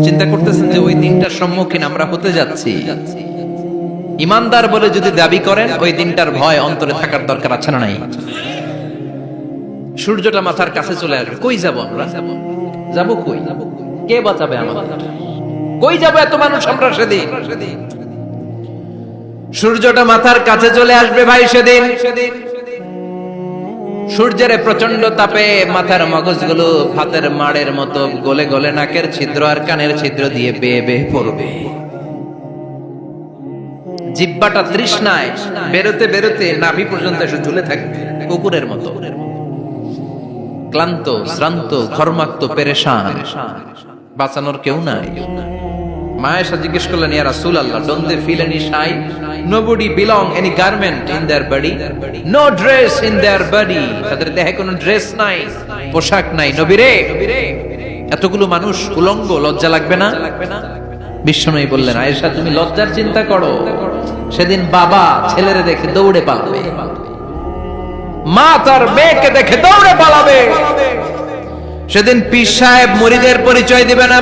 চিন্তা করতেছেন যে ওই দিনটার সম্মুখীন আমরা হতে যাচ্ছি। ইমানদার বলে যদি দাবি করেন, ওই দিনটার ভয় অন্তরে থাকার দরকার আছে না নাই? সূর্যটা মাথার কাছে চলে আসবে, কই যাব আমরা? যাব কই? কে বাঁচাবে আমাদের? কই যাব এত মানুষ আমরা সেদিন? সূর্যটা মাথার কাছে চলে আসবে ভাই সেদিন। সূর্যের প্রচন্ড তাপে মাথার মগজগুলো ভাতের মাড়ের মতো গলে গলে নাকের ছিদ্র আর কানের ছিদ্র দিয়ে বেয়ে বেয়ে পড়বে। জিহ্বাটা তৃষ্ণায় বেরোতে বেরোতে নাভি পর্যন্ত এসে ঝুলে থাকবে কুকুরের মতো, ক্লান্ত, শ্রান্ত, ঘর্মাক্ত, পেরেশান, বাঁচানোর কেউ নাই। মায়েশা জিজ্ঞেস করলেন, ইয়া রাসূলুল্লাহ, don't they feel any shy? Nobody belong any garment in their body, no dress in their body. তাদের দেহে কোনো ড্রেস নাই, পোশাক নাই। নবী রে, এতগুলো মানুষ উলঙ্গ, লজ্জা লাগবে না? বিশ্বনবী বললেন, আয়েশা তুমি লজ্জার চিন্তা করো, সেদিন বাবা ছেলেরে দেখে দৌড়ে পালাবে, মা তার মেয়েকে দেখে দৌড়ে পালাবে। সেদিন পীর সাহেব মুরিদের পরিচয় দিবে না,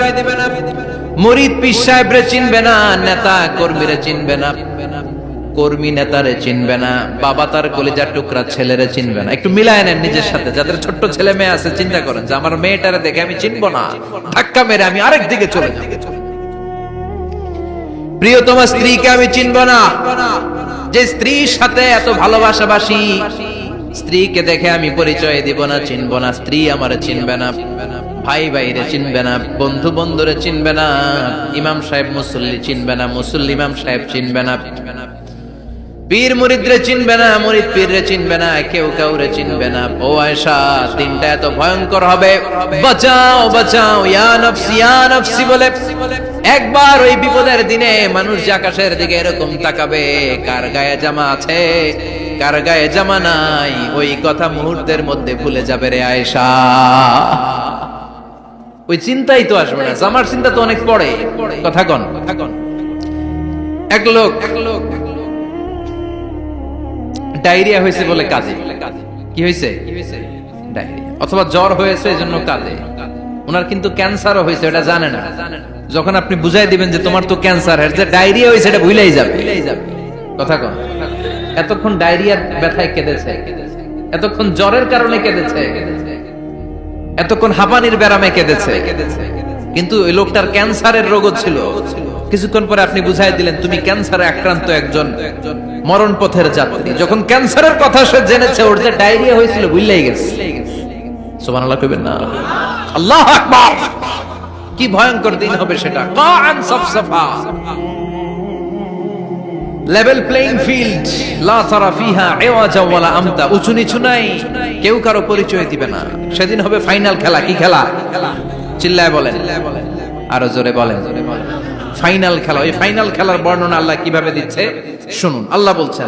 মুরিদ পীর সাহেবরে চিনবে না, নেতা কর্মীরে চিনবে না, কর্মী নেতারে চিনবে না, বাবা তার কলিজার টুকরা ছেলেরে চিনবে না। একটু মিলায় নেন নিজের সাথে। যাদের ছোট্ট ছেলে মেয়ে আছে, চিন্তা করেন যে আমার মেয়েটারে দেখে আমি চিনবো না, ধাক্কা মেরে আমি আরেক দিকে চলে যাব। প্রিয়তমা স্ত্রীকে আমি চিনবো না, যে স্ত্রীর সাথে এত ভালোবাসাবাসি, স্ত্রীকে দেখে আমি পরিচয় দিব না, চিনবো না। স্ত্রী আমারে চিনবে না, ভাই ভাইরে চিনবে না, বন্ধু বন্ধুরে চিনবে না, ইমাম সাহেব মুসল্লি চিনবে না, মুসল্লি ইমাম সাহেব চিনবে না, পীর মুরিদরে চিনবে না, মুরিদ পীররে চিনবে না, কেউ কাউরে চিনবে না। ও আয়েশা, দিনটা এত ভয়ঙ্কর হবে, বাঁচাও বাঁচাও, ইয়া নফসি ইয়া নফসি বলে একবার ওই বিপদের দিনে মানুষ যে আকাশের দিকে এরকম তাকাবে, কার গায়ে জামা আছে কার গায়ে জামা নাই, ওই কথা মুহূর্তের মধ্যে ভুলে যাবে রে আয়েশা। ওই চিন্তাই তো আসবে না, জামার চিন্তা তো অনেক পরে। কথা কন। এক লোক ডায়রিয়া হয়েছে বলে কাঁদে। কি হয়েছে? ডায়রিয়া, অথবা জ্বর হয়েছে এজন্য কাঁদে। ওনার কিন্তু ক্যান্সারও হয়েছে, এটা জানে না। যখন আপনি বুঝাই দিবেন যে তোমার তো ক্যান্সার, এর যে ডায়রিয়া হয়েছে এটা ভুলেই যাবে। কথা কন। এতক্ষণ ডায়রিয়ার ব্যথায় কেঁদেছে, এতক্ষণ জ্বরের কারণে কেঁদেছে, এতক্ষণ হাঁপানির ব্যারামে কেঁদেছে, কিন্তু ওই লোকটার ক্যান্সারের রোগও ছিল। কিছুক্ষণ পরে আপনি বুঝাই দিলেন তুমি ক্যান্সারে আক্রান্ত একজন মরণ পথের যাত্রী। যখন ক্যান্সারের কথা সে জেনেছে, ওর যে ডায়রিয়া হয়েছিল ভুলেই গেছে। সুবহানাল্লাহ কইবেন না? আল্লাহু আকবার। কি ভয়ঙ্কর দিন হবে সেটা। কাআন সাফসাফা, লেভেল প্লেইং ফিল্ড, লা তারা ফিহা ইওয়াজা ওয়ালা আমতা, উঁচু নিচু নাই, কেউ কারো পরিচয় দিবে না। সেদিন হবে ফাইনাল খেলা। কি খেলা? চিল্লায় বলেন, আরো জোরে বলেন। ফাইনাল খেলা। ওই ফাইনাল খেলার বর্ণনা আল্লাহ কিভাবে দিচ্ছে শুনুন। আল্লাহ বলছেন,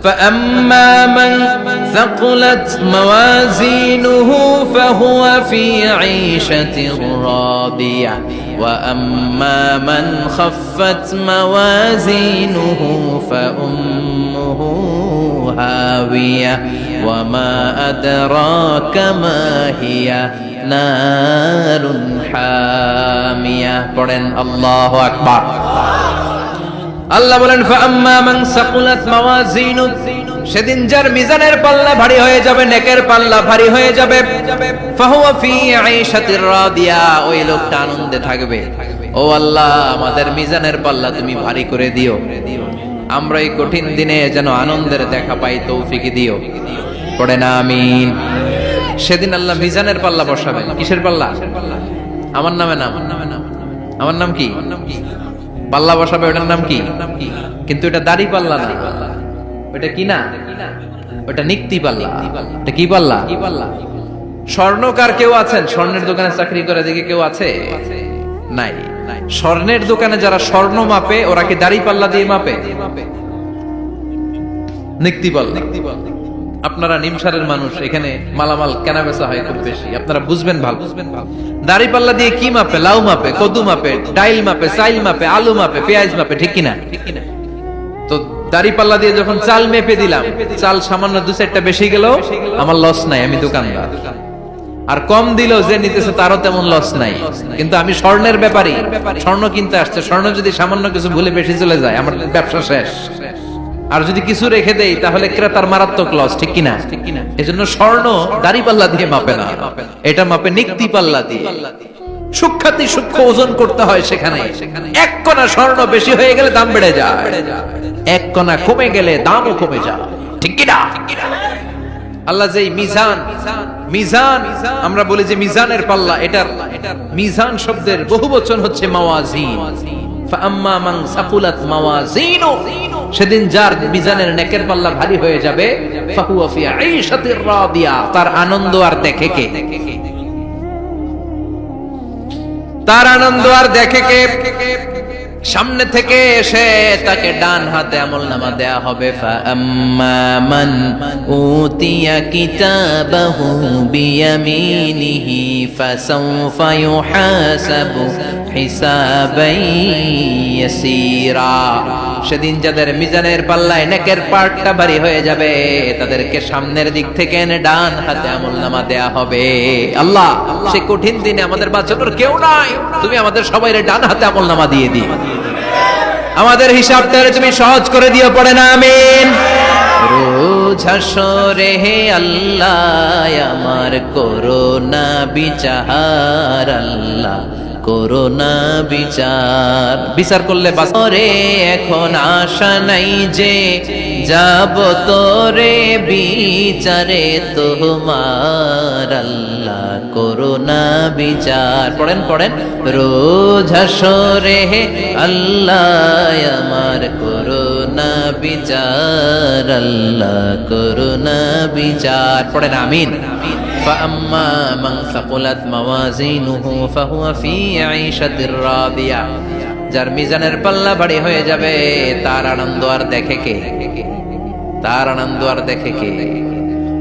ফাআম্মা মান সাকুলাত মাওয়াজিনুহু ফাহুয়া ফি ঈশাতির রাদিয়া ওয়া আম্মা মান খাফফাত মাওয়াজিনুহু ফাউম্মুহু হাওিয়া ওয়া মা আদরাকা মা হিয়া নারুন হামিয়া। পড়েন আল্লাহু আকবার। আল্লাহ বলেন, ফাআম্মা মান সাকুলাত মাওয়াজিনু, সেদিন যার মিজানের পাল্লা ভারী হয়ে যাবে, নেকের পাল্লা ভারী হয়ে যাবে, ফাহুয়া ফি ঈশাতির রাদিয়া, ওই লোকটা আনন্দে থাকবে। ও আল্লাহ, আমাদের মিজানের পাল্লা তুমি ভারী করে দিও, আমরা এই কঠিন দিনে যেন আনন্দের দেখা পাই, তৌফিক দিও। পড়েন আমিন। সেদিন আল্লাহ মিজানের পাল্লা বসাবেন। কিসের পাল্লা? আমার নামে নাম। আমার নাম কি? পাল্লা বসাবে, ওটার নাম কি? কিন্তু এটা দাড়ি পাল্লা না, ওটা কি না, ওটা নিক্তি পাল্লা। এটা কি পাল্লা? স্বর্ণকার কেউ আছেন? স্বর্ণের দোকানে চাকরি করে দেখে কেউ আছে? নাই। স্বর্ণের দোকানে যারা স্বর্ণ মাপে, ওরা কি দাড়ি পাল্লা দিয়ে মাপে? নিক্তি পাল্লা। আপনারা নিমসারের মানুষ, এখানে মালামাল কেনা বেচা হয় খুব বেশি, আপনারা বুঝবেন ভালো। দাড়ি পাল্লা দিয়ে কি মাপে? লাউ মাপে, কদু মাপে, ডাইল মাপে, চাইল মাপে, আলু মাপে, পেঁয়াজ মাপে, ঠিক কিনা? তো দাড়ি পাল্লা দিয়ে যখন চাল মেপে দিলাম, চাল সামান্য দু চারটা বেশি গেল, আমার লস নাই, আমি দোকানদার। আর কম দিলেও যে নিতেছে তারও তেমন লস নাই। কিন্তু আমি স্বর্ণের ব্যাপারী, স্বর্ণ কিনতে আসছে, স্বর্ণ যদি সামান্য কিছু ভুলে বেশি চলে যায় আমার ব্যবসা শেষ। আর যদি কিছু রেখে দেই তাহলে ক্রেতার মারাত্মক লস, ঠিক কিনা? এজন্য স্বর্ণ দাড়ি পাল্লা দিয়ে মাপে না, এটা মাপে নিক্তি পাল্লা দিয়ে। সূক্ষ্মাতি সূক্ষ্ম ওজন করতে হয় সেখানে। এক কণা স্বর্ণ বেশি হয়ে গেলে দাম বেড়ে যায়, এক কণা কমে গেলে দামও কমে যায়, ঠিক কিনা? আল্লাহ যে মিজান, মিজান আমরা বলি যে মিজানের পাল্লা, এটার মিজান শব্দের বহুবচন হচ্ছে মাওয়াজিন। ফাআম্মা মান সাকুলাত মাওয়াজিনু, সেদিন যার মিজানের নেকের পাল্লা ভারী হয়ে যাবে, ফাহুয়া ফি আইশাতির রাদিয়া, তার আনন্দ আর দেখে কে? তার আনন্দ আর দেখে কে? সামনে থেকে এসে তাকে ডান হাতে আমলনামা দেয়া হবে। ফাআম্মা মান উতিয়া কিতাবাহু বিয়ামিনিহি ফাসাউফা ইউহাসাবু হিসাবান ইয়াসীরা, সেদিন যাদের মিজানের পাল্লায় নেকের পার্টটা ভারী হয়ে যাবে তাদেরকে সামনের দিক থেকে এনে ডান হাতে আমলনামা দেয়া হবে। আল্লাহ, সেই কঠিন দিনে আমাদের বাঁচানোর কেউ নাই, তুমি আমাদের সবাইরে ডান হাতে আমলনামা দিয়ে দিও, আমাদের হিসাবটা তুমি সহজ করে দিও, পড়ে না আমিন। রোজ হাসরে হে আল্লাহ আমার করোনা বিচার, আল্লাহ করোনা বিচার, বিচার করলে বাসরে এখন আশা নাই যে যাব তোরে বিচারে তোমার, আল্লাহ করোনা বিচার। পড়েন পড়েন, রোজ হাসরে হে আল্লাহ আমার করোনা বিচার, আল্লাহ করোনা বিচার, পড়েন আমিন। فأما من ثقلت موازينه فهو في عيشة راضية, যার মিজানের পাল্লা ভারী হয়ে যাবে তার আনন্দ আর দেখে কে? তার আনন্দ আর দেখে কে?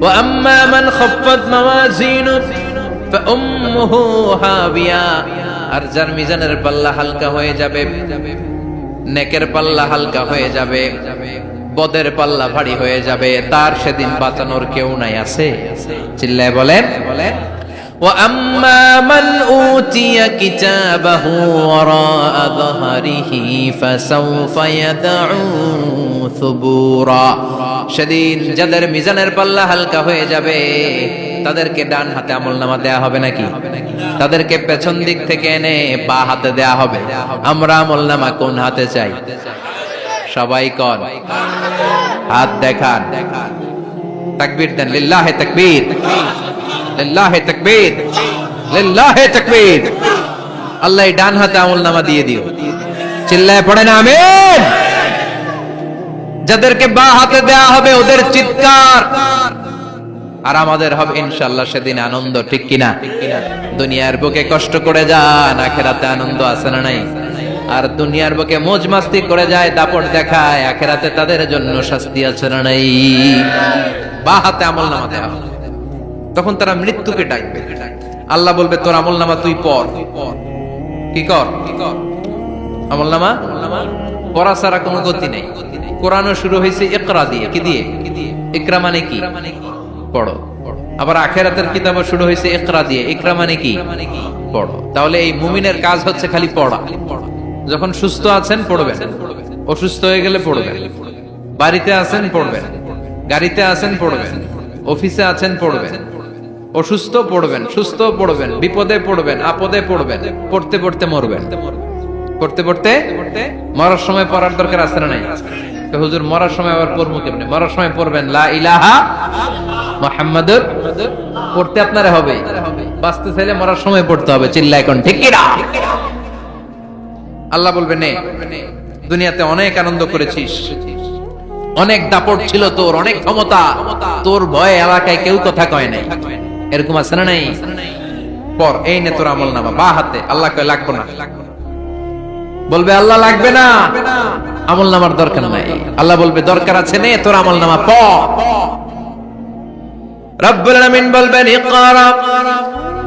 وأما من خفت موازينه فأمه هاوية, আর যার মিজানের পাল্লা হালকা হয়ে যাবে, নেকের পাল্লা হালকা হয়ে যাবে, বদের পাল্লা ভারী হয়ে যাবে, তার সেদিন বাঁচানোর কেউ নাই। আছে? চিল্লায় বলেন। وَأَمَّا مَنْ أُوتِيَ كِتَابَهُ وَرَاءَ ظَهْرِهِ فَسَوْفَ يَدْعُو ثُبُورًا, সেদিন যাদের মিজানের পাল্লা হালকা হয়ে যাবে তাদেরকে ডান হাতে আমলনামা দেয়া হবে নাকি? তাদেরকে পেছন দিক থেকে এনে বা হাতে দেয়া হবে। আমরা আমলনামা কোন হাতে চাই? সবাই কোন হাত দেখান, তাকবীর দেন, লিল্লাহে তাকবীর, লিল্লাহে তাকবীর, লিল্লাহে তাকবীর। আল্লাহ ডান হাতে আমলনামা দিয়ে দিও, চিল্লায় পড়েন আমিন। যাদেরকে বা হাতে দেয়া হবে ওদের চিৎকার, আর আমাদের হবে ইনশাআল্লাহ সেদিন আনন্দ, ঠিক কিনা? দুনিয়ার বুকে কষ্ট করে যান, আখিরাতে আনন্দ আছে না নাই? আর দুনিয়ার বুকে মौज মাস্তি করে যায়, দাপট দেখায়, আখিরাতে তাদের জন্য শাস্তি আছে না নাই? বা হাতে আমলনামা দেয়া হবে, তখন তারা মৃত্যুকে ডাকবে। আল্লাহ বলবে তোর আমলনামা তুই পড়। কি কর? আমলনামা পড়া ছাড়া কোনো গতি নেই। কোরআনও শুরু হয়েছে ইকরা দিয়ে। কি দিয়ে? ইকরা মানে কি? পড়ো। আবার আখিরাতের কিতাবও শুরু হয়েছে ইকরা দিয়ে। ইকরা মানে কি? পড়ো। তাহলে এই মুমিনের কাজ হচ্ছে খালি পড়া। যখন সুস্থ আছেন পড়বেন, অসুস্থ হয়ে গেলে পড়বেন, বাড়িতে আছেন পড়বেন, গাড়িতে আছেন পড়বেন, অফিসে আছেন পড়বেন, অসুস্থ পড়বেন, সুস্থ পড়বেন, বিপদে পড়বেন, আপদে পড়বেন, পড়তে পড়তে মরবেন। পড়তে পড়তে মরার সময় পড়ার দরকার আছে না নাই? হুজুর মরার সময় আবার পড়বো কেমনে? মরার সময় পড়বেন লা ইলাহা মুহাম্মাদুর, পড়তে আপনারা হবে, বাঁচতে চাইলে মরার সময় পড়তে হবে। চিল্লায় কোন ঠিক কিনা? আল্লাহ বলবে নে, দুনিয়াতে অনেক আনন্দ করেছিস, অনেক দাপট ছিল তোর, অনেক ক্ষমতা, তোর ভয়ে এলাকায় কেউ কথা কয় নাই, এরকম আছে না নাই? পর এই নে তোর আমলনামা বা হাতে। আল্লাহ কয় লাগবে না। বলবে আল্লাহ লাগবে না, আমলনামার দরকার নাই। আল্লাহ বলবে দরকার আছে, নে তোর আমলনামা পড়। রব্বুল আলামিন বলবেন ইকরা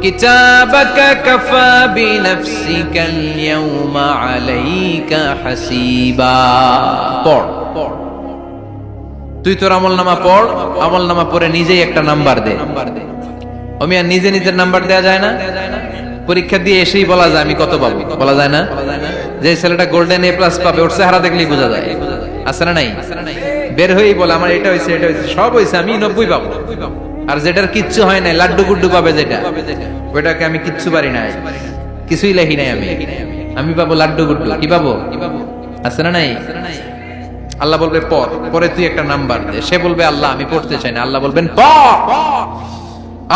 কিতাবাকা কাফা বিনাফসিকাল ইয়াওমা আলাইকা হাসিবা। পড়, তুই তোর আমলনামা পড়, আমলনামা পড়ে নিজেই একটা নাম্বার দে। আর নিজে নিজের নাম্বার দেওয়া যায় না? পরীক্ষা দিয়ে এসেই বলা যায় আমি কত পাবো, বলা যায় না? যে ছেলেটা গোল্ডেন এ প্লাস পাবে ওর চেহারা দেখলেই বোঝা যায়, আছে না নাই? বের হয়েই বলে আমার এটা হয়েছে, এটা হয়েছে, সব হয়েছে, আমি 90 পাবো। আর যেটার কিচ্ছু হয় নাই, লাড্ডু গুড্ডু পাবে যেটা, ওইটাকে আমি কিচ্ছু পারি নাই, কিছুই লেখি নাই, আমি পাবো লাড্ডু গুড্ডু। কি পাবো? আছে না নাই? আল্লাহ বলবে পরে তুই একটা নাম্বার দে। সে বলবে আল্লাহ আমি পড়তে চাই না। আল্লাহ বলবেন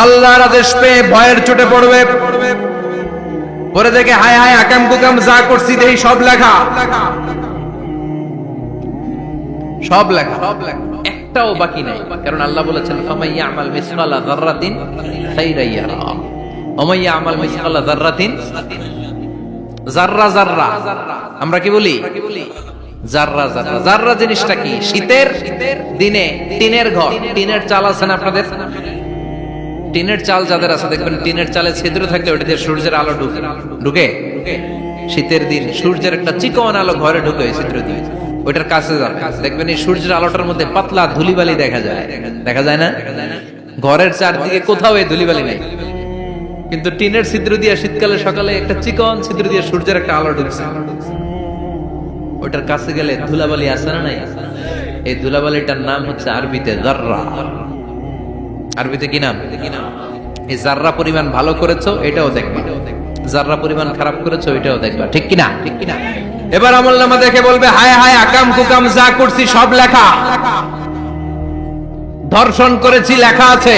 আল্লাহর আদেশ পেয়ে ভয়ের চোটে পড়বে, পরে দেখে হায় হায় আকাম কুকাম যা করছি দেই সব লেখা, সব লেখা, একটাও বাকি নাই। কারণ আল্লাহ বলেছেন ফামাইয়া আমাল মিসকালা যাররাতিন খাইরান ইয়ারা ওয়া মাইয়া আমাল মিসকালা যাররাতিন, যাররা যাররা আমরা কি বলি? যাররা যাররা। যাররা জিনিসটা কি? শীতের দিনে টিনের ঘর, টিনের চাল আছে না আপনাদের? টিনের চাল যাদের আছে দেখবেন টিনের চালে ছিদ্র থাকলে ওটা দিয়ে সূর্যের আলো ঢুকে। শীতের দিন সূর্যের একটা চিকন আলো ঘরে ঢুকে ওই ছিদ্র দিয়ে, ওইটার কাছে যাবে দেখবেন এই সূর্যের আলোটার মধ্যে পাতলা ধুলিবালি দেখা যায়, দেখা যায় না? ঘরের চারদিকে কোথাও এই ধুলিবালি নাই, কিন্তু টিনের ছিদ্র দিয়ে শীতকালে সকালে একটা চিকন ছিদ্র দিয়ে সূর্যের একটা আলো ঢুকছে, ওটার কাছে গেলে ধুলাবালি আছে না নাই? এই ধুলাবালিটার নাম হচ্ছে আরবিতে যাররা। আরবিতে কি নাম? এই যাররা পরিমাণ ভালো করেছো এটাও দেখবা, যাররা পরিমাণ খারাপ করেছো এটাও দেখবা, ঠিক কিনা? ঠিক কিনা? এবার আমলনামা দেখে বলবে হায় হায় আকাম কুকাম যা করছি সব লেখা, ধর্ষণ করেছি লেখা আছে,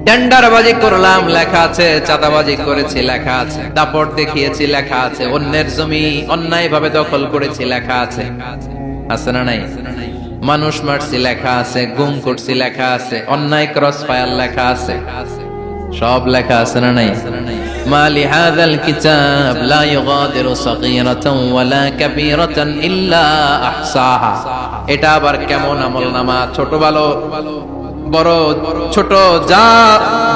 টেন্ডারবাজি করলাম লেখা আছে, চাঁদাবাজি করেছি লেখা আছে, দাপট দেখিয়েছি লেখা আছে, অন্যের জমি অন্যায়ভাবে দখল করেছি লেখা আছে, আছে না নাই? মানুষ মারছি লেখা আছে, গুম করছি লেখা আছে, অন্যায় ক্রস ফায়ার লেখা আছে, সব লেখা আছে না নাই? মালি হাযাল কিতাব লা ইউগাদিরু সাগীরাতান ওয়ালা কাবীরাতান ইল্লা আহসাহা। এটা আবার কেমন আমলনামা? ছোট ভালো বড় ছোট যা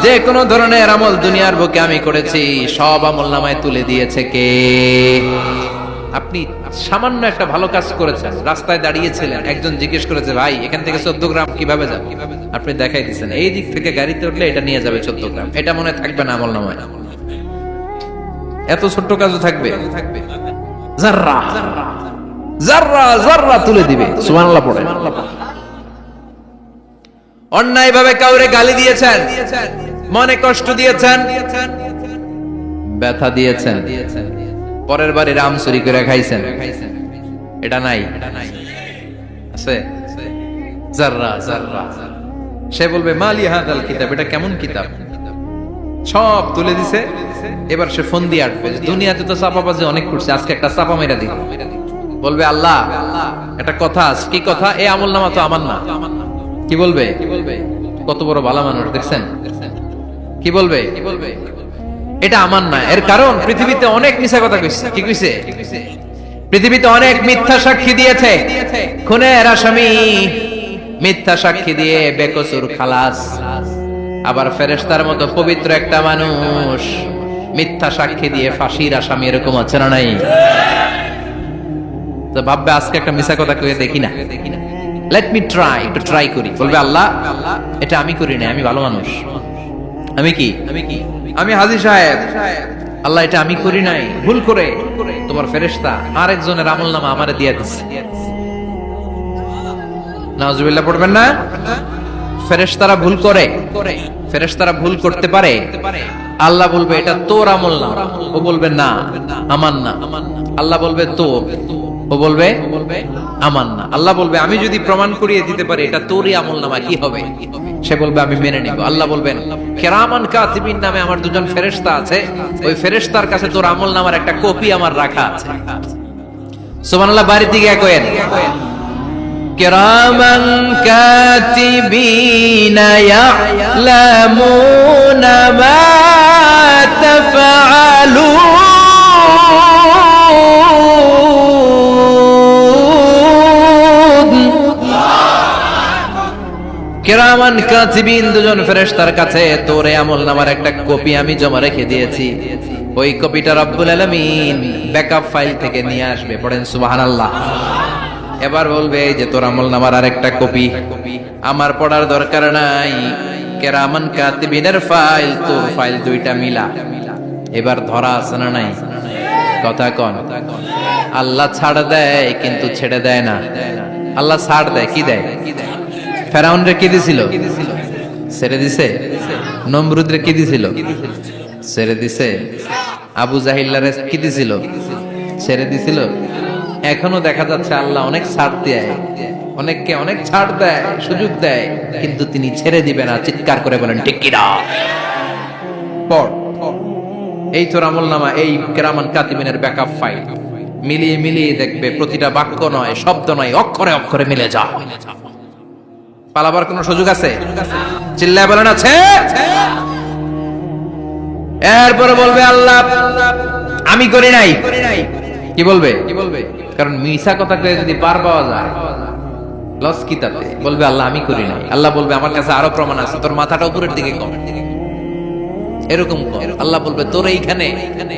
যে কোনো ধরনের আমল দুনিয়ার বুকে আমি করেছি সব আমলনামায় তুলে দিয়েছে কে? আপনি সামান্য একটা ভালো কাজ করেছেন, রাস্তায় দাঁড়িয়েছিলেন, একজন জিজ্ঞেস করেছে ভাই এখান থেকে 14 গ্রাম কিভাবে যাবে, আপনি দেখাই দিচ্ছেন এই দিক থেকে গাড়িতে উঠলে এটা নিয়ে যাবে 14 গ্রাম, এটা মনে থাকবে না আমলনামায়? এত ছোট্ট কাজও থাকবে? যাররা যাররা যাররা তুলে দিবে। সুবহানাল্লাহ পড়ে। অন্যায় ভাবে কাউরে গালি দিয়েছেন, মনে কষ্ট দিয়েছেন, ব্যথা দিয়েছেন, পরের বাড়ি রাম চুরি করে খাইছেন, এটা নাই? আছে? যাররা যাররা। সে বলবে মালি হাযাল কিতাব, এটা কেমন কিতাব? সব তুলে দিছে। এবার সে ফোন দিয়ে আটবে, দুনিয়াতে তো চাপাবাজি অনেক করছে, আজকে একটা চাপা মেরা দিই। বলবে আল্লাহ একটা কথা আছে। কি কথা? এই আমলনামা তো আমার না। কি বলবে? কত বড় ভালো মানুষ দেখছেন? কি বলবে? এটা আমার না। এর কারণ পৃথিবীতে অনেক মিথ্যা কথা কইছে। কি কইছে? পৃথিবীতে অনেক মিথ্যা সাক্ষী দিয়েছে, খুনের আসামি মিথ্যা সাক্ষী দিয়ে বেকসুর খালাস। আবার ফেরেশতার মতো পবিত্র একটা মানুষ মিথ্যা সাক্ষী দিয়ে ফাঁসির আসামি, এরকম আছে না নাই? তো ভাববে আজকে একটা মিথ্যা কথা কইয়ে দেখি না, লেট মি ট্রাই, একটু ট্রাই করি। বলবে আল্লাহ এটা আমি করি না, আমি ভালো মানুষ, আমি কি আমি হাজী সাহেব, আল্লাহ এটা আমি করি নাই, ভুল করে তোমার ফেরেশতা আরেকজনের আমলনামা আমারে দিয়ে দিছে। নাউজুবিল্লাহ পড়বেন না? ফেরেশতারা ভুল করে, ফেরেশতারা ভুল করতে পারে। আল্লাহ বলবে এটা তোর আমলনামা, ও বলবে না আমার না। আল্লাহ বলবে তোর, ও বলবে আমার না। আল্লাহ বলবে আমি যদি প্রমাণ করিয়ে দিতে পারি এটা তোরই আমলনামা, কি হবে? সে বলবে আমি মেনে নিব। আল্লাহ বলবেন কিরামান কাতিবিন নামে আমার দুজন ফেরেশতা আছে, ওই ফেরেশতার কাছে তোর আমলনামার একটা কপি আমার রাখা আছে। সুবহানাল্লাহ। বাড়িতে গিয়ে কয়েন কিরামান কাতিবিনা ইয়ালামুনা মা তাফআলুন। কিরামান কাতিবিন দুজন ফেরেশতার কাছে তোর আমলনামার একটা কপি আমি জমা রেখে দিয়েছি। ওই কপিটা রব্বুল আলামিন ব্যাকআপ ফাইল থেকে নিয়ে আসবে। পড়েন সুবহানাল্লাহ। এবার বলবে যে তোর আমলনামার আরেকটা কপি আমার পড়ার দরকার নাই, কেরামান কাতিবিনের ফাইল, তোর ফাইল দুইটা মিলা। এবার ধরা আছে না নাই? কথা কন। আল্লাহ ছাড় দেয় কিন্তু ছেড়ে দেয় না। আল্লাহ ছাড় দেয়, কি দেয়? ফেরাউনরে কি দিছিল? ছেড়ে দিছে। নমরুদরে কি দিছিল? ছেড়ে দিছে। আবু জাহিল্লারে কি দিছিল? ছেড়ে দিছিল। এখনো দেখা যাচ্ছে আল্লাহ অনেক ছাড় দেয়, অনেককে অনেক ছাড় দেয়, সুযোগ দেয়, কিন্তু তিনি ছেড়ে দিবে না। চিৎকার করে বলেন ঠিক কিনা? পড়, এই তোর আমলনামা, এই কেরামান কাতিবিনের ব্যাকআপ ফাইল মিলিয়ে মিলিয়ে দেখবে প্রতিটা বাক্য নয়, শব্দ নয়, অক্ষরে অক্ষরে মিলে যা। পালাবার কোন সুযোগ আছে? চিল্লায় বলেন আছে। এরপরে বলবে আল্লাহ আমি করি নাই। কি বলবে? কারণ মিছা কথা কয়ে যদি পার পাওয়া যায় লস কি তাতে? বলবে আল্লাহ আমি করি নাই। আল্লাহ বলবে আমার কাছে আরো প্রমাণ আছে, তোর মাথাটা উপরের দিকে কম, এরকম কর। আল্লাহ বলবে তোর এইখানে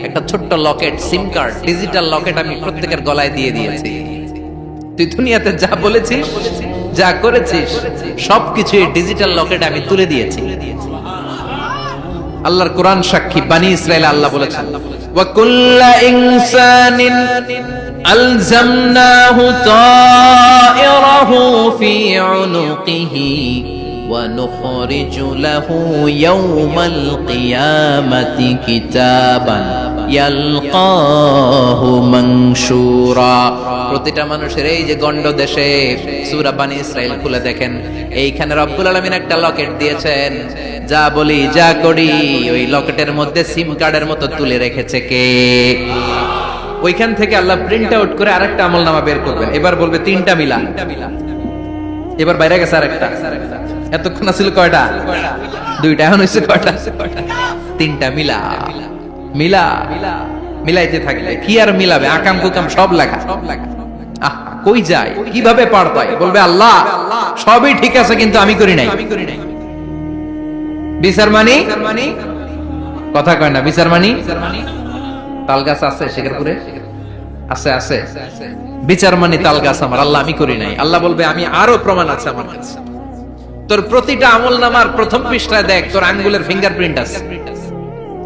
একটা ছোট্ট লকেট, সিম কার্ড, ডিজিটাল লকেট আমি প্রত্যেকের গলায় দিয়ে দিয়েছি। তুই দুনিয়াতে যা বলেছিস, যা করেছিস, সবকিছু এই ডিজিটাল লকেট আমি তুলে দিয়েছি। আল্লাহর কোরআন সাক্ষী, বানি ইসরাইল আল্লাহ বলেছেন ওয়া কুল্লা ইনসানিন আলজামনাহু তায়রাহু ফি উনুকিহি ওয়া নুখরিজু লাহু ইয়াওমাল কিয়ামাতি কিতাবান ইয়ালকাহু মানশুরা। প্রতিটা মানুষের এই যে গন্ড দেশে সূরা বানি ইসরাইল খুলে দেখেন, এইখানে রব্বুল আলামিন একটা লকেট দিয়েছেন। যা বলি যা করি ওই লকেটের মধ্যে সিম কার্ডের মতো তুলে রেখেছে কে? ওইখান থেকে আল্লাহ প্রিন্ট আউট করে আরেকটা আমলনামা বের করবেন। এবার বলবে তিনটা মিলা। এবার বাইরে গেছে আরেকটা। এতক্ষণ ছিল কয়টা? দুইটা। এখন হইছে কয়টা? তিনটা মিলা। মিলা মিলাইতে থাকলে কি আর মিলাবে? আকাম কুকাম সব লেখা। কই যায়, কিভাবে পার পায়? বলবে আল্লাহ সবই ঠিক আছে কিন্তু আমি করি নাই। বিচার মানি কথা কয় না। বিচার মানি তাল গাছ আছে শেখরপুরে? আছে আছে। বিচার মানি তাল গাছ আমার। আল্লাহ আমি করি নাই। আল্লাহ বলবে আমি আরো প্রমাণ আছে আমার কাছে। তোর প্রতিটা আমলনামার প্রথম পৃষ্ঠায় দেখ তোর আঙ্গুলের ফিঙ্গারপ্রিন্ট আছে।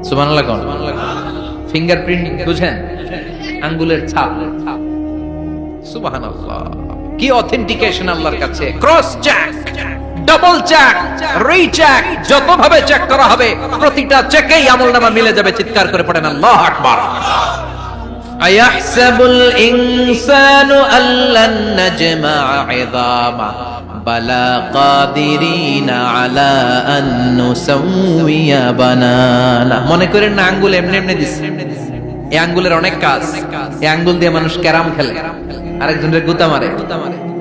সুবহানাল্লাহ কোন? ফিঙ্গারপ্রিন্ট বুঝেন? আঙ্গুলের ছাপ। সুবহানাল্লাহ, কি অথেন্টিকেশন আল্লাহর কাছে। Cross check, double check, recheck, যত ভাবে চেক করা হবে প্রতিটা চেকেই আমলনামা মিলে যাবে। চিৎকার করে পড়েন আল্লাহু আকবার। আয়াহসাবুল ইনসানু আল্লান নাজমা'a 'ইযামা বালা কাদিরিনা আলা আন নুসাউইয়া বানানা। মনে করেন না আঙ্গুল এমনি এমনি দিছে। এই আঙ্গুলের অনেক কাজ। এই আঙ্গুল দিয়ে মানুষ ক্যারাম খেলে, আরেকজনের গুতা মারে।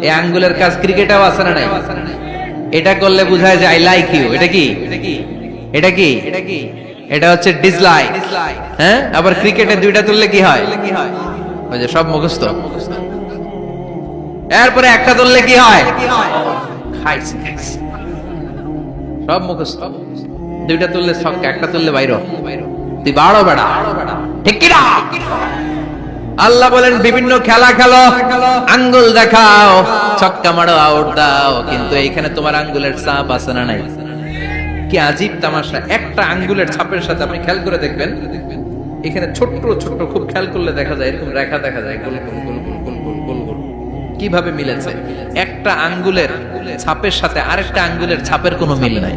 এই আঙ্গুলের কাজ ক্রিকেটেও আছে না নাই? এটা করলে বোঝায় যে আই লাইক ইউ। এটা কি? এটা কি? এটা হচ্ছে ডিসলাইক। হ্যাঁ, আবার ক্রিকেটে দুইটা তুললে কি হয়? ওই যে সব মুখস্থ। এরপরে একটা তুললে কি হয়? খাইছে। সব মুখস্থ। দুইটা তুললে ছক্কা, একটা তুললে বাইরে। তুই বাড়ো বেড়া, ঠিক কি না? আল্লাহ বলেন বিভিন্ন খেলা খেলো, আঙ্গুল দেখাও, ছক্কা মারো, আউট দাও, কিন্তু এইখানে তোমার আঙ্গুলের ছাপ আছে না নাই? কি আজীব তামাশা। একটা আঙ্গুলের ছাপের সাথে আপনি খেয়াল করে দেখবেন, এখানে ছোট্ট ছোট্ট খুব খেয়াল করলে দেখা যায় এরকম রেখা দেখা যায়, গোল গোল গোল গোল গোল গোল গোল গোল। কিভাবে মিলেছে? একটা আঙ্গুলের ছাপের সাথে আরেকটা আঙ্গুলের ছাপের কোনো মিল নাই।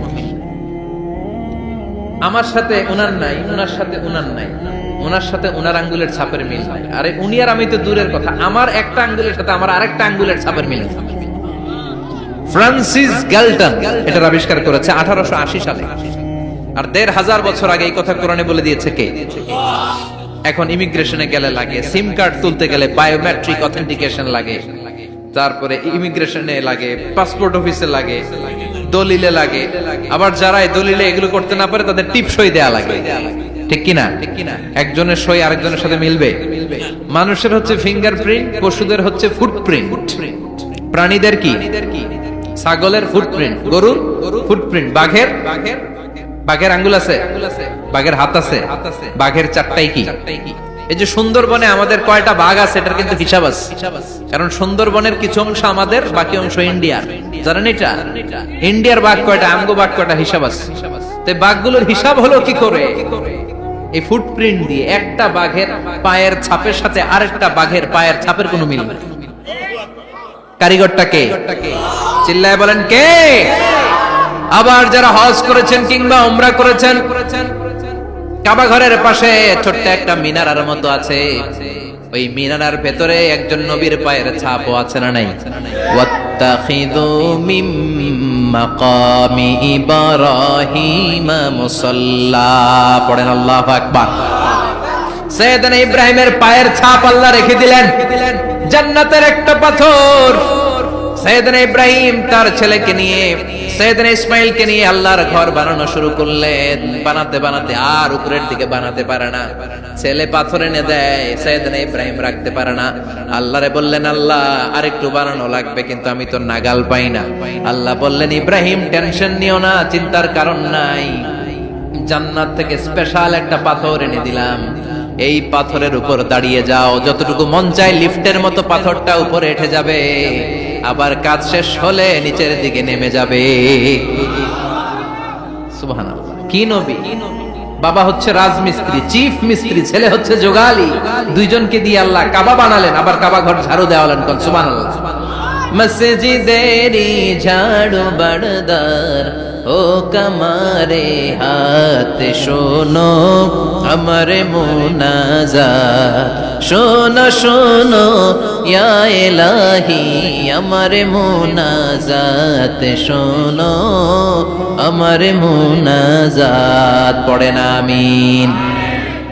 আমার সাথে ওনার নাই, ওনার সাথে ওনার নাই, ওনার সাথে ওনার আঙ্গুলের ছাপের মিল নাই। আরে উনি আর আমি তো দূরের কথা, আমার একটা আঙ্গুলের সাথে আমার আরেকটা আঙ্গুলের ছাপের মিল। ফ্রান্সিস গ্যালটন এটার আবিষ্কার করেছে 1880 সালে। আর 1500 বছর আগে এই কথা কোরআনে বলে দিয়েছে কে? এখন ইমিগ্রেশনে গেলে লাগে, সিম কার্ড তুলতে গেলে বায়োমেট্রিক অথেন্টিকেশন লাগে, তারপরে ইমিগ্রেশনে লাগে, পাসপোর্ট অফিসে লাগে, দলিলে লাগে, আবার যারা দলিলে এগুলো করতে না পারে তাদের টিপ সই দেয়া লাগে। ঠিক কিনা? একজনের সই আরেকজনের সাথে মিলবে। মানুষের হচ্ছে ফিঙ্গারপ্রিন্ট, পশুদের হচ্ছে ফুটপ্রিন্ট। প্রাণীদের কি? ছাগলের ফুটপ্রিন্ট, গরুর ফুটপ্রিন্ট, বাঘের আঙ্গুল আছে, বাঘের হাত আছে, বাঘের চারটাই কি? এই যে সুন্দরবনে আমাদের কয়টা বাঘ আছে এটার কিন্তু হিসাব আছে, কারণ সুন্দরবনের কিছু অংশ আমাদের, বাকি অংশ ইন্ডিয়ার। জানেন এটা? ইন্ডিয়ার বাঘ কয়টা, আমগো বাঘ কয়টা, হিসাব আছে। তো বাঘগুলোর হিসাব হলো কি করে? এই ফুটপ্রিন্ট দিয়ে। একটা বাঘের পায়ের ছাপের সাথে আরেকটা বাঘের পায়ের ছাপের কোনো মিল নেই। কারিগরটা কে? চিল্লায় বলেন কে? আবার যারা হজ করেছেন কিংবা উমরা করেছেন, কাবা ঘরের পাশে ছোট্ট একটা মিনারার মতো আছে, ওই মিনারার ভেতরে একজন নবীর পায়ের ছাপও আছে না নাই? ওয়াত্তাখিযু মিম মাকামি ইব্রাহিম মুসাল্লা, পড়েন আল্লাহু আকবার। সাইয়েদনা ইব্রাহিমের পায়ের ছাপ আল্লাহ রেখে দিলেন জান্নাতের একটা পাথর। সাইয়েদনা ইব্রাহিম তার ছেলেকে নিয়ে, সাইয়েদনা ইসমাইলকে নিয়ে আল্লাহর ঘর বানানো শুরু করলেন। বানাতে বানাতে আর উপরের দিকে বানাতে পারে না, ছেলে পাথর এনে দেয়, সাইয়েদনা ইব্রাহিম রাখতে পারে না। আল্লাহরে বললেন, আল্লাহ আরেকটু বানানো লাগবে, কিন্তু আমি তো নাগাল পাই না। আল্লাহ বললেন, ইব্রাহিম টেনশন নিও না, চিন্তার কারণ নাই, জান্নাত থেকে স্পেশাল একটা পাথর এনে দিলাম, এই পাথরের উপর দাঁড়িয়ে যাও, যতটুকু মন চায় লিফটের মতো পাথরটা উপরে উঠে যাবে, আবার কাজ শেষ হলে নিচের দিকে নেমে যাবে। সুবহানাল্লাহ। কি নবী? বাবা হচ্ছে রাজমিস্ত্রি, চিফ মিস্ত্রি, ছেলে হচ্ছে যোগালী, দুইজনকে দিয়ে আল্লাহ কাবা বানালেন, আবার কাবা ঘর ঝাড়ু দেওয়ালেন। কোন সুবহানাল্লাহ। মসজিদেরি ঝাড়ু বারদার ও কমারে হাত শোনো আমার মুনাজাত, শোনো শোনো ইয়া ইলাহি আমার মুনাজাত, শোনো আমার মুনাজাত, পড়েন আমিন।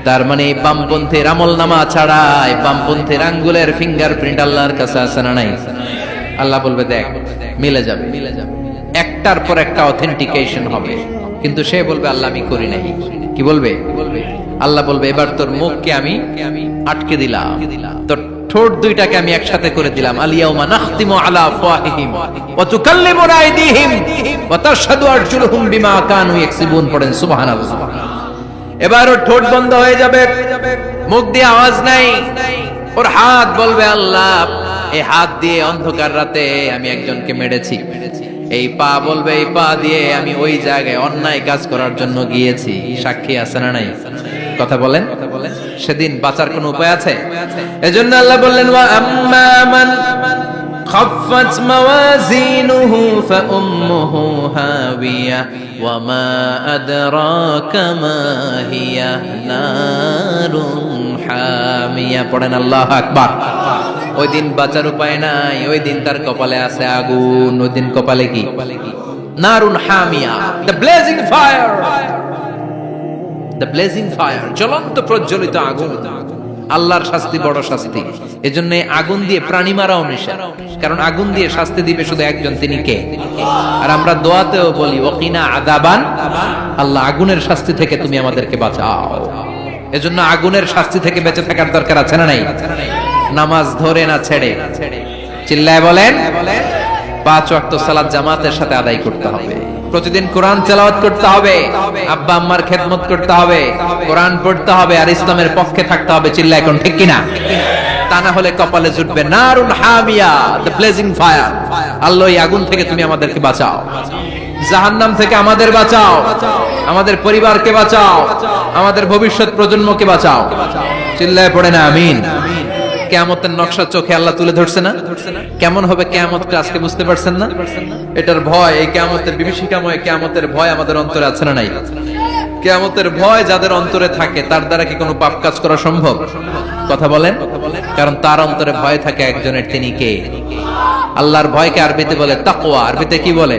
তার মানে বামপন্থীর আমল নামা ছাড়াই বামপন্থীর আঙ্গুলের ফিঙ্গারপ্রিন্ট আল্লাহর কাছে আছে না নাই? আল্লাহ বলবে দেখ মিলে যাবে, একটার পর একটা অথেন্টিকেশন হবে, কিন্তু সে বলবে আল্লাহ আমি করি নাই। কি বলবে? আল্লাহ বলবে এবার তোর মুখকে আমি আটকে দিলাম, তোর ঠোঁট দুইটাকে আমি একসাথে করে দিলাম। আলিয়াউমা নাখতিমু আলা আফওয়াহিহিম ওয়া তুকাল্লিমুনা আইদিহিম ওয়া তাশহাদু আরজুলুহুম বিমা কানু ইয়াকসিবুন, পড়েন সুবহানাল্লাহ। এবার ওর ঠোঁট বন্ধ হয়ে যাবে, মুখ দিয়ে আওয়াজ নাই, ওর হাত বলবে আল্লাহ এই হাত দিয়ে অন্ধকার রাতে আমি একজনকে মেরেছি, এই পা বলবে এই পা দিয়ে আমি ওই জায়গায় অন্যায় কাজ করার জন্য গিয়েছি। সাক্ষী আছে না নাই? কথা বলেন। সেদিন বাঁচার কোন উপায় আছে? এজন্য আল্লাহ বললেন, ওয়া আম্মা মান খাফফাত মাওয়াজিনুহু ফাউম্মুহু হাবিয়া ওয়া মা আদরাকা মা হিয়া নারুন হামিয়া, পড়েন আল্লাহু আকবার। ওই দিন বাঁচার উপায় নাই, ওই দিন তার কপালে আছে আগুন। ওই দিন কপালে কি? নারুন হামিয়া, the blazing fire, the blazing fire, জ্বলন্ত প্রজ্বলিত আগুন। আল্লাহর শাস্তি বড় শাস্তি, এজন্য আগুন দিয়ে প্রাণী মারাও নিষেধ, কারণ আগুন দিয়ে শাস্তি দিবে শুধু একজন, তিনি কে? আর আমরা দোয়াতেও বলি ওয়াকিনা আযাবান, আল্লাহ আগুনের শাস্তি থেকে তুমি আমাদেরকে বাঁচাও। এজন্য আগুনের শাস্তি থেকে বেঁচে থাকার দরকার আছে না নাই? নামাজ ধরে না ছেড়ে, চিল্লায় বলেন। 5 ওয়াক্ত সালাত জামাতের সাথে আদায় করতে হবে, প্রতিদিন কোরআন তেলাওয়াত করতে হবে, আব্বা আম্মার খেদমত করতে হবে, কোরআন পড়তে হবে, আর ইসলামের পক্ষে থাকতে হবে। চিল্লায় কোন ঠিক কিনা? তা না হলে কপালে জুটবে নারুন হামিয়া, দ্য ব্লেজিং ফায়ার। আল্লাহ এই আগুন থেকে তুমি আমাদেরকে বাঁচাও, জাহান্নাম থেকে আমাদের বাঁচাও, আমাদের পরিবারকে বাঁচাও, আমাদের ভবিষ্যৎ প্রজন্মকে বাঁচাও। চিল্লায় পড়ে না আমিন। কিয়ামতের নকশা চোখে আল্লাহ তুলে ধরছে না? কেমন হবে কিয়ামতটা আজকে বুঝতে পারছেন না? এটার ভয়, এই কিয়ামতের বিভীষিকাময় কিয়ামতের ভয় আমাদের অন্তরে আছে না নাই? কিয়ামতের ভয় যাদের অন্তরে থাকে তার দ্বারা কি কোনো পাপ কাজ করা সম্ভব? কথা বলেন। কারণ তার অন্তরে ভয় থাকে একজনের, তিনি কে? আল্লাহর ভয়কে আরবিতে বলে তাকওয়া। আরবিতে কি বলে?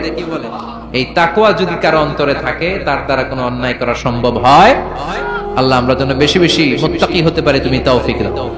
এই তাকওয়া যদি কারো অন্তরে থাকে তার দ্বারা কোনো অন্যায় করা সম্ভব হয়। আল্লাহ আমরা যেন বেশি বেশি মুত্তাকি হতে পারি, তুমি তৌফিক দাও।